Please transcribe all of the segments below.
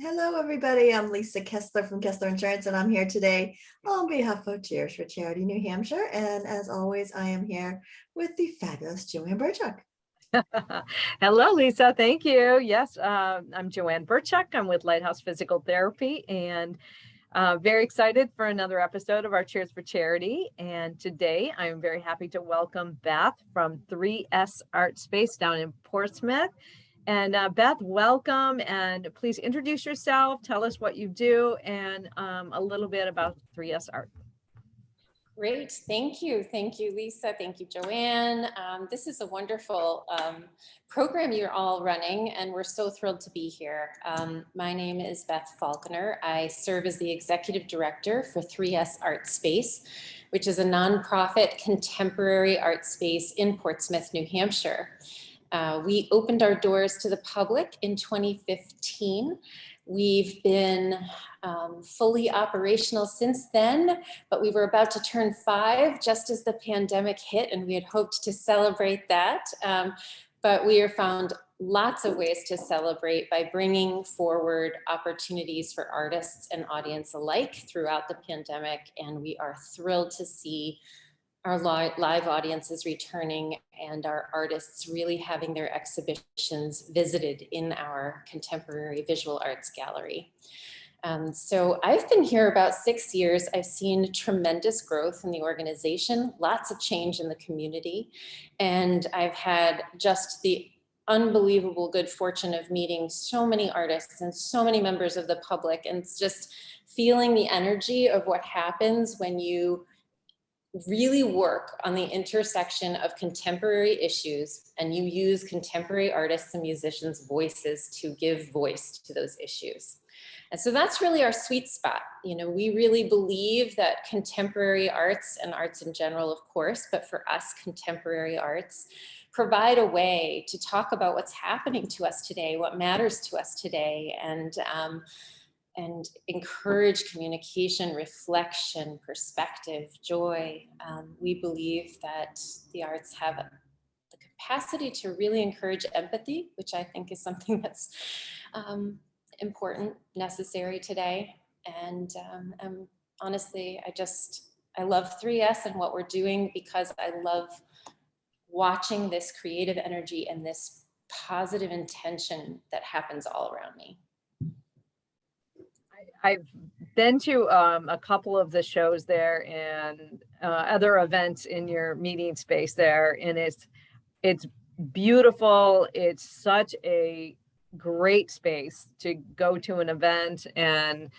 Hello, everybody. I'm Lisa Kessler from Kessler Insurance, and I'm here today on behalf of Cheers for Charity New Hampshire. And as always, I am here with the fabulous JoAnn Burchuk. Hello, Lisa. Thank you. Yes, I'm JoAnn Burchuk. I'm with Lighthouse Physical Therapy, and very excited for another episode of our Cheers for Charity. And today I'm very happy to welcome Beth from 3S Artspace down in Portsmouth. And Beth, welcome, and please introduce yourself, tell us what you do, and a little bit about 3S Art. Great, thank you, Lisa. Thank you, JoAnn. This is a wonderful program you're all running, and we're so thrilled to be here. My name is Beth Falconer. I serve as the Executive Director for 3S Artspace, which is a nonprofit contemporary art space in Portsmouth, New Hampshire. We opened our doors to the public in 2015. We've been fully operational since then, but we were about to turn 5 just as the pandemic hit, and we had hoped to celebrate that. But we have found lots of ways to celebrate by bringing forward opportunities for artists and audience alike throughout the pandemic, and we are thrilled to see our live audiences returning and our artists really having their exhibitions visited in our contemporary visual arts gallery. So I've been here about 6 years. I've seen tremendous growth in the organization, lots of change in the community, and I've had just the unbelievable good fortune of meeting so many artists and so many members of the public, and just feeling the energy of what happens when you really work on the intersection of contemporary issues and you use contemporary artists and musicians' voices to give voice to those issues. And so that's really our sweet spot. You know, we really believe that contemporary arts and arts in general, of course, but for us, contemporary arts provide a way to talk about what's happening to us today, what matters to us today, and encourage communication, reflection, perspective, joy. We believe that the arts have the capacity to really encourage empathy, which I think is something that's important, necessary today. And honestly, I love 3S and what we're doing because I love watching this creative energy and this positive intention that happens all around me. I've been to a couple of the shows there and other events in your meeting space there, and it's beautiful. It's such a great space to go to an event, and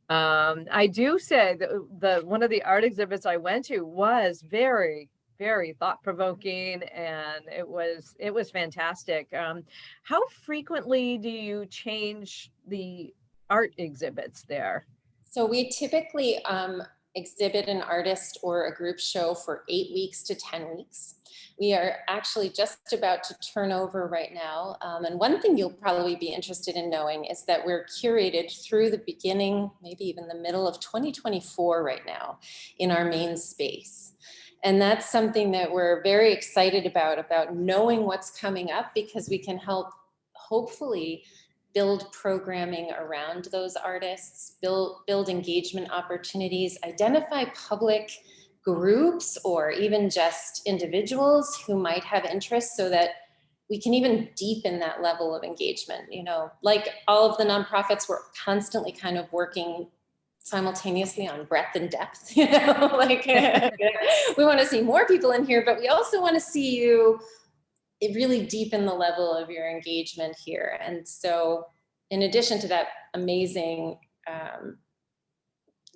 I do say that one of the art exhibits I went to was very, very thought-provoking, and it was fantastic. How frequently do you change the art exhibits there? So we typically exhibit an artist or a group show for 8 weeks to 10 weeks. We are actually just about to turn over right now. And one thing you'll probably be interested in knowing is that we're curated through the beginning, maybe even the middle of 2024 right now in our main space. And that's something that we're very excited about knowing what's coming up, because we can help hopefully build programming around those artists, build engagement opportunities, identify public groups or even just individuals who might have interests so that we can even deepen that level of engagement. You know, like all of the nonprofits, we're constantly kind of working simultaneously on breadth and depth, you know, like we want to see more people in here, but we also want to see you really deepen the level of your engagement here. And so in addition to that amazing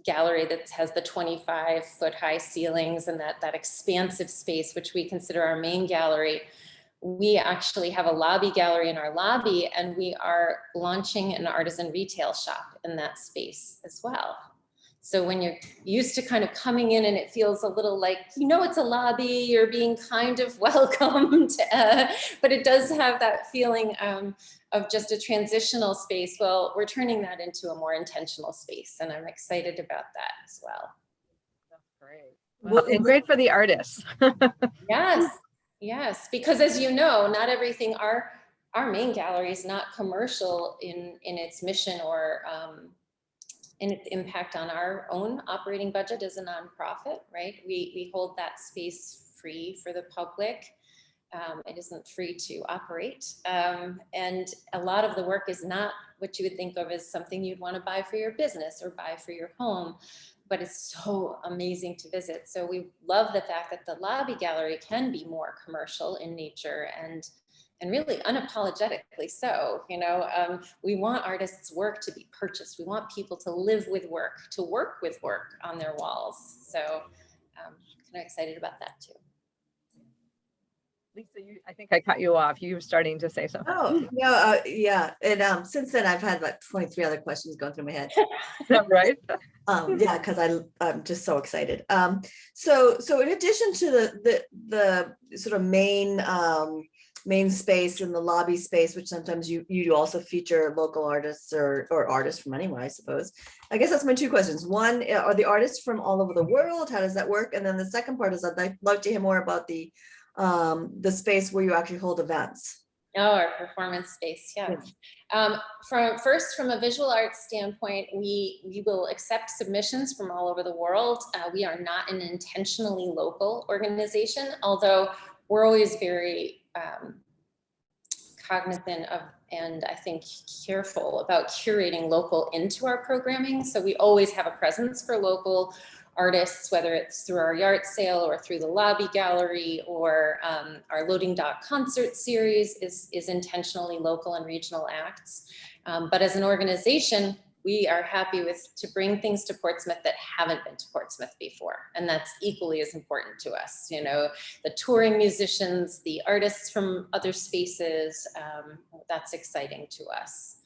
gallery that has the 25-foot high ceilings and that expansive space, which we consider our main gallery, we actually have a lobby gallery in our lobby, and we are launching an artisan retail shop in that space as well. So when you're used to kind of coming in and it feels a little like, you know, it's a lobby, you're being kind of welcomed, but it does have that feeling of just a transitional space. Well, we're turning that into a more intentional space, and I'm excited about that as well. That's great. Well, and great for the artists. Yes, because as you know, not everything our our main gallery is not commercial in its mission or in its impact on our own operating budget as a nonprofit, right? We hold that space free for the public. It isn't free to operate. And a lot of the work is not what you would think of as something you'd want to buy for your business or buy for your home, but it's so amazing to visit. So we love the fact that the lobby gallery can be more commercial in nature and really unapologetically so. You know, we want artists' work to be purchased. We want people to live with work, to work with work on their walls. So kind of excited about that too. Lisa, I think I cut you off. You were starting to say something. Oh, no, yeah. And since then I've had about 23 other questions going through my head. Right? Yeah, because I'm just so excited. So in addition to the sort of main space in the lobby space, which sometimes you also feature local artists or artists from anywhere, I suppose. I guess that's my two questions. One, are the artists from all over the world? How does that work? And then the second part is I'd love to hear more about the space where you actually hold events. Oh, our performance space, yeah. From a visual arts standpoint, we will accept submissions from all over the world. We are not an intentionally local organization, although we're always very cognizant of, and I think careful about curating local into our programming. So we always have a presence for local artists, whether it's through our yard sale or through the lobby gallery or our Loading Dock concert series is intentionally local and regional acts. But as an organization, we are happy to bring things to Portsmouth that haven't been to Portsmouth before. And that's equally as important to us. You know, the touring musicians, the artists from other spaces, that's exciting to us.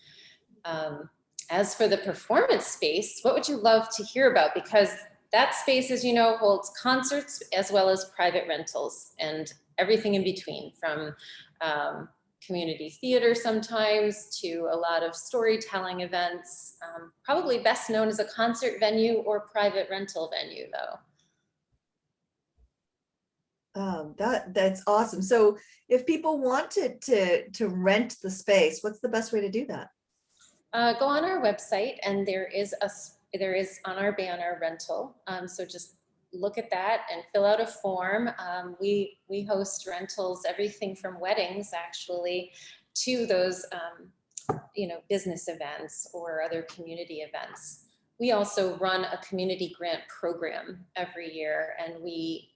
As for the performance space, what would you love to hear about? Because that space, as you know, holds concerts as well as private rentals and everything in between, from community theater sometimes to a lot of storytelling events, probably best known as a concert venue or private rental venue though. That's awesome. So if people wanted to rent the space, what's the best way to do that? Go on our website and there is on our banner rental. So just look at that and fill out a form. We host rentals, everything from weddings actually to those business events or other community events. We also run a community grant program every year, and we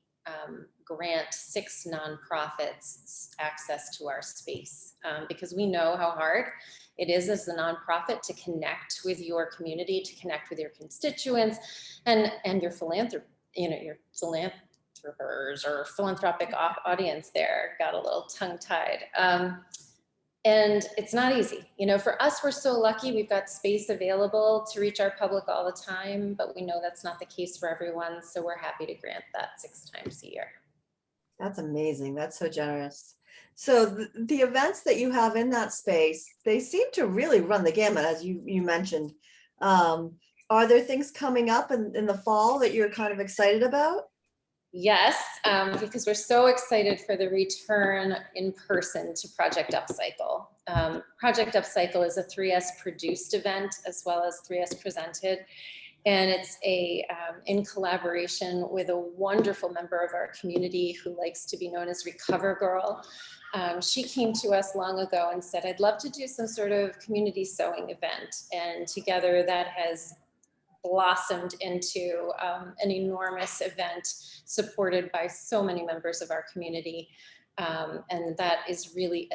grant 6 nonprofits access to our space because we know how hard it is as a nonprofit to connect with your community, to connect with your constituents and your your philanthropers or philanthropic audience there. Got a little tongue-tied. And it's not easy. You know, for us, we're so lucky. We've got space available to reach our public all the time, but we know that's not the case for everyone. So we're happy to grant that 6 times a year. That's amazing. That's so generous. So the events that you have in that space, they seem to really run the gamut, as you mentioned. Are there things coming up in the fall that you're kind of excited about? Yes, because we're so excited for the return in person to Project Upcycle. Project Upcycle is a 3S produced event as well as 3S presented. And it's in collaboration with a wonderful member of our community who likes to be known as Recover Girl. She came to us long ago and said, I'd love to do some sort of community sewing event. And together that has blossomed into an enormous event supported by so many members of our community. And that is really,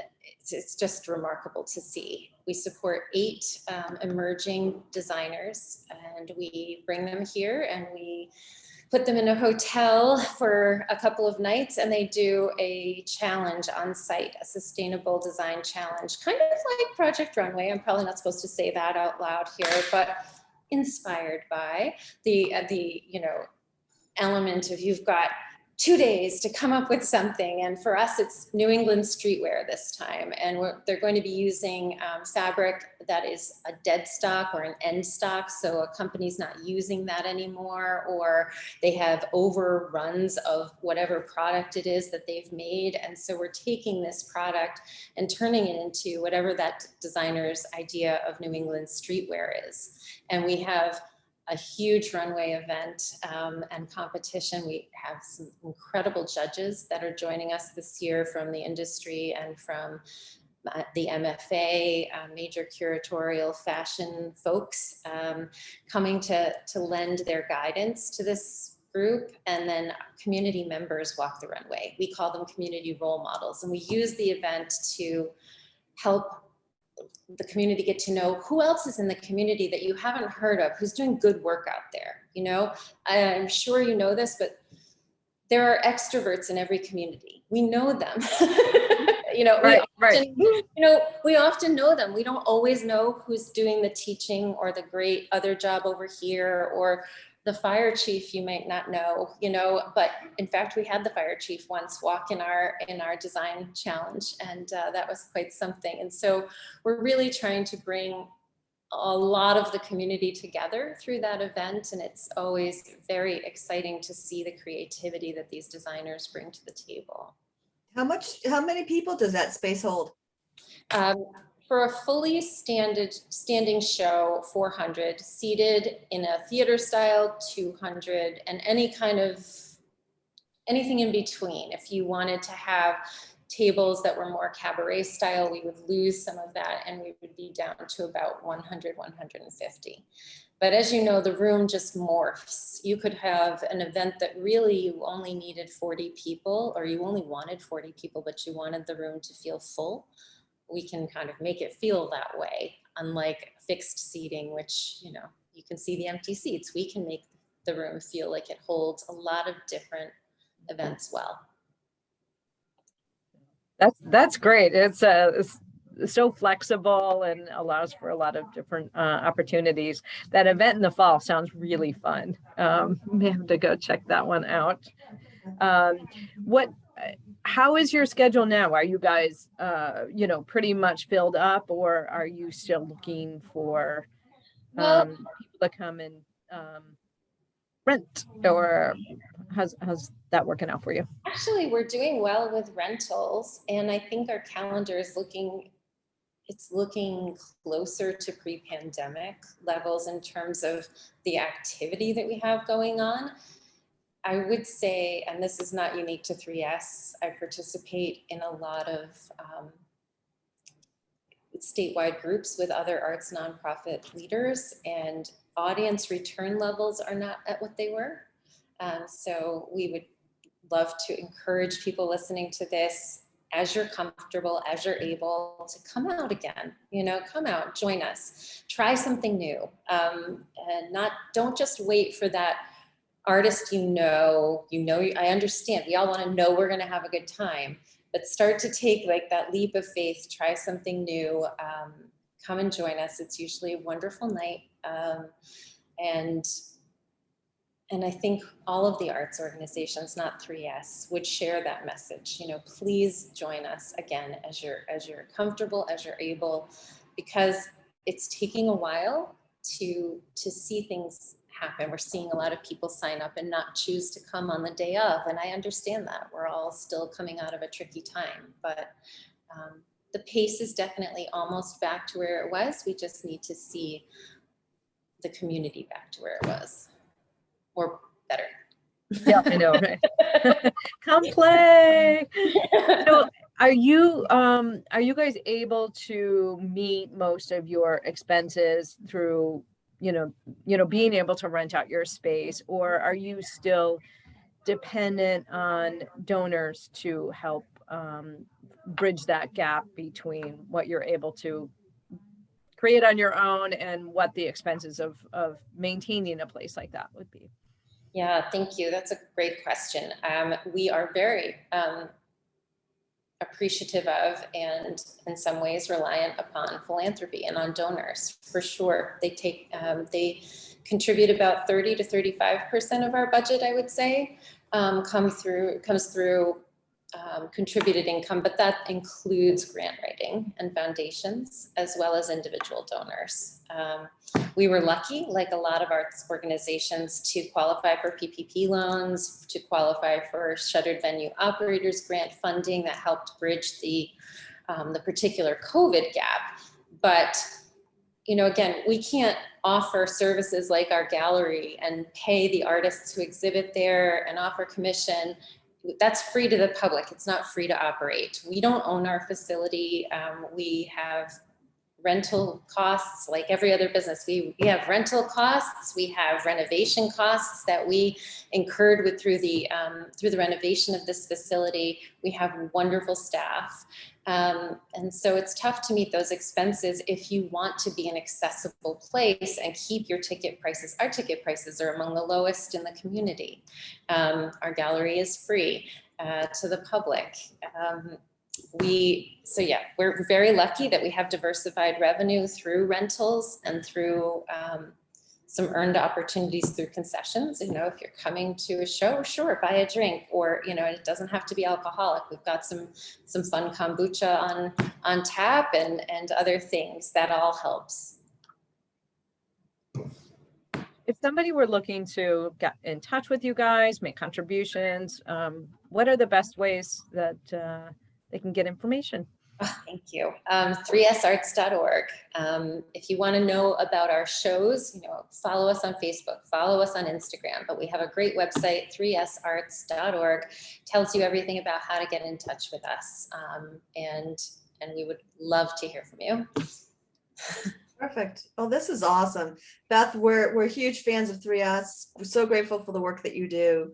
it's just remarkable to see. We support 8 emerging designers, and we bring them here and we put them in a hotel for a couple of nights, and they do a challenge on site, a sustainable design challenge, kind of like Project Runway. I'm probably not supposed to say that out loud here, but inspired by the element of you've got 2 days to come up with something. And for us, it's New England streetwear this time. And they're going to be using fabric that is a dead stock or an end stock. So a company's not using that anymore, or they have overruns of whatever product it is that they've made. And so we're taking this product and turning it into whatever that designer's idea of New England streetwear is. And we have a huge runway event and competition. We have some incredible judges that are joining us this year from the industry and from the MFA, major curatorial fashion folks coming to lend their guidance to this group. And then community members walk the runway. We call them community role models. And we use the event to help the community get to know who else is in the community that you haven't heard of, who's doing good work out there. You know, I'm sure you know this, but there are extroverts in every community. We know them. You know, we often know them. We don't always know who's doing the teaching or the great other job over here, or the fire chief you might not know, you know, but in fact, we had the fire chief once walk in our design challenge, and that was quite something. And so we're really trying to bring a lot of the community together through that event. And it's always very exciting to see the creativity that these designers bring to the table. How many people does that space hold? For a fully standing show, 400, seated in a theater style, 200, and anything in between. If you wanted to have tables that were more cabaret style, we would lose some of that and we would be down to about 100, 150. But as you know, the room just morphs. You could have an event that really you only needed 40 people, or you only wanted 40 people, but you wanted the room to feel full. We can kind of make it feel that way, unlike fixed seating, which, you know, you can see the empty seats. We can make the room feel like it holds a lot of different events well. That's great. It's so flexible and allows for a lot of different opportunities. That event in the fall sounds really fun. We have to go check that one out. How is your schedule now? Are you guys, you know, pretty much filled up, or are you still looking for people to come and rent, or how's that working out for you? Actually, we're doing well with rentals, and I think our calendar is looking closer to pre-pandemic levels in terms of the activity that we have going on. I would say, and this is not unique to 3S, I participate in a lot of statewide groups with other arts nonprofit leaders, and audience return levels are not at what they were. So we would love to encourage people listening to this, as you're comfortable, as you're able, to come out again. You know, come out, join us, try something new, and don't just wait for that artist you know, I understand, we all want to know we're going to have a good time, but start to take like that leap of faith, try something new, come and join us. It's usually a wonderful night. And I think all of the arts organizations, not 3S, would share that message. You know, please join us again as you're comfortable, as you're able, because it's taking a while to see things happen. We're seeing a lot of people sign up and not choose to come on the day of, and I understand that. We're all still coming out of a tricky time, but the pace is definitely almost back to where it was. We just need to see the community back to where it was, or better. Yeah, I know, right? Come play. So are you guys able to meet most of your expenses through, you know, being able to rent out your space, or are you still dependent on donors to help bridge that gap between what you're able to create on your own and what the expenses of maintaining a place like that would be? Yeah, thank you. That's a great question. We are very appreciative of, and in some ways reliant upon, philanthropy and on donors, for sure. They contribute about 30 to 35% of our budget, I would say. comes through contributed income, but that includes grant writing and foundations as well as individual donors. We were lucky, like a lot of arts organizations, to qualify for PPP loans, to qualify for shuttered venue operators grant funding that helped bridge the particular COVID gap. But you know, again, we can't offer services like our gallery and pay the artists who exhibit there and offer commission. That's free to the public. It's not free to operate. We don't own our facility. We have rental costs like every other business. We have rental costs. We have renovation costs that we incurred through the renovation of this facility. We have wonderful staff. And so it's tough to meet those expenses if you want to be an accessible place and keep your ticket prices. Our ticket prices are among the lowest in the community. Our gallery is free to the public. We're very lucky that we have diversified revenue through rentals and through some earned opportunities through concessions. You know, if you're coming to a show, sure, buy a drink, or, you know, it doesn't have to be alcoholic. We've got some fun kombucha on tap and other things. That all helps. If somebody were looking to get in touch with you guys, make contributions, what are the best ways that they can get information? Oh, thank you. 3sarts.org. If you want to know about our shows, you know, follow us on Facebook, follow us on Instagram, but we have a great website, 3sarts.org, tells you everything about how to get in touch with us. And we would love to hear from you. Perfect. Oh, this is awesome. Beth, we're huge fans of 3S. We're so grateful for the work that you do.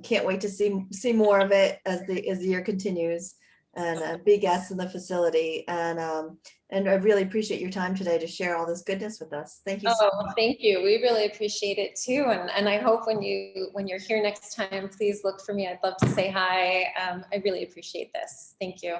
Can't wait to see more of it as the year continues, and be guests in the facility. And I really appreciate your time today to share all this goodness with us. Thank you so much. Thank you. We really appreciate it too. And I hope when you're here next time, please look for me. I'd love to say hi. I really appreciate this. Thank you.